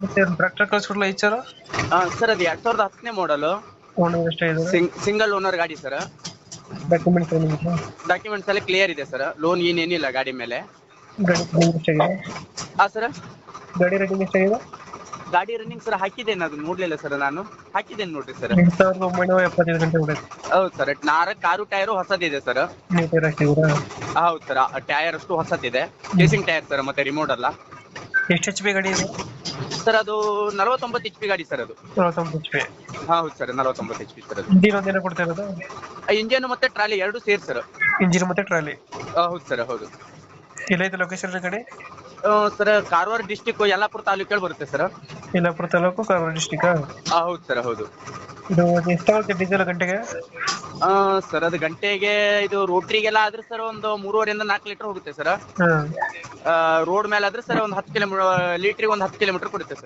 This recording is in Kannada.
ಮತ್ತೆ ಟ್ರ್ಯಾಕ್ಟರ್ ಕಳ್ಸ್ಕೊಡ್ಲ ಐದು ಸಾವಿರ. ಸರ್ ಅದು 2010ನೇ ಮಾಡಲು, ಓನರ್ ಎಷ್ಟೇ ಇದೆ? ಸಿಂಗಲ್ ಓನರ್ ಗಾಡಿ ಸರ್. ಡಾಕ್ಯುಮೆಂಟ್ಸ್ ಏನಿದೆ? ಡಾಕ್ಯುಮೆಂಟ್ಸ್ ಎಲ್ಲ ಕ್ಲಿಯರ್ ಇದೆ ಸರ್, ಲೋನ್ ಏನಿಲ್ಲ ಗಾಡಿ ಮೇಲೆ. ಗಾಡಿ ರನ್ನಿಂಗ್ ಎಷ್ಟಾಗಿದೆ? ಸರ್ ಗಾಡಿ ರನ್ನಿಂಗ್ ಎಷ್ಟಾಗಿದೆ? ಗಾಡಿ ರನ್ನಿಂಗ್ ಸರ್ ಹಾಕಿದ್ದೇನೆ, ಅದು ನೋಡ್ಲಿಲ್ಲ ಸರ್, ನಾನು ಹಾಕಿದ್ದೇನೆ ನೋಡ್ರಿ ಸರ್. 2975 ಗಂಟೆ ಹೊಡೆದು. ಹೌದು ಸರ್, 4 ಟೈರು ಹೊಸದಿದೆ ಸರ್. ನೀವು ಟೈರ್ ಹಾಕಿದ್ದೀರಾ? ಹೌದು ಸರ್, ಟೈರ್ ಅಷ್ಟು ಹೊಸದಿದೆ, ಕೇಸಿಂಗ್ ಟೈರ್ ಸರ್, ಮತ್ತೆ ರಿಮೋಟ್ ಅಲ್ಲ ಎಷ್ಟು ಎಚ್ ಪಿ ಗಾಡಿ ಇದೆ? ಸರ್. ಅದು 49 HP ಗಾಡಿ ಸರ್ ಅದು. 49 ಎಚ್ ಪಿ. ಹೌದು ಸರ್, 49 HP ಸರ್ ಅದು. ಇಂಜಿನ್ ಒಂದೇನ ಕೊಡ್ತಾ ಇರೋದು? ಇಂಜಿನ್ ಮತ್ತೆ ಟ್ರಾಲಿ ಎರಡು ಸೇರಿ ಸರ್. ಇಂಜಿನ್ ಮತ್ತೆ ಟ್ರಾಲಿ? ಹೌದು ಸರ್, ಹೌದು. ಎಲ್ಲೈತೆ ಲೊಕೇಶನ್ ಗಾಡಿ? ಸರ್, ಕಾರವಾರ ಡಿಸ್ಟಿಕ್ ಯಲ್ಲಾಪುರ ತಾಲೂಕಲ್ಲಿ ಬರುತ್ತೆ ಸರ್. ಯಲ್ಲಾಪುರ ತಾಲೂಕು, ಕಾರವಾರ ಡಿಸ್ಟಿಕ್. ಹೌದು ಸರ್, ಹೌದು. ಇದು ಎಷ್ಟಾಗುತ್ತೆ ಡೀಸೆಲ್ ಗಂಟೆಗೆ? ಸರ್ ಅದು ಗಂಟೆಗೆ ಇದು ರೋಟ್ರಿಗೆಲ್ಲ ಆದ್ರೆ ಸರ್ ಒಂದು 3.5 ರಿಂದ 4 ಲೀಟರ್ ಹೋಗುತ್ತೆ ಸರ್. ಹಾಂ. ರೋಡ್ ಮೇಲೆ ಆದ್ರೆ ಸರ್ ಒಂದು 10 ಕಿಲೋಮೀಟರ್, ಲೀಟ್ರಿಗೆ ಒಂದು 10 ಕಿಲೋಮೀಟರ್ ಕೊಡುತ್ತೆ ಸರ್.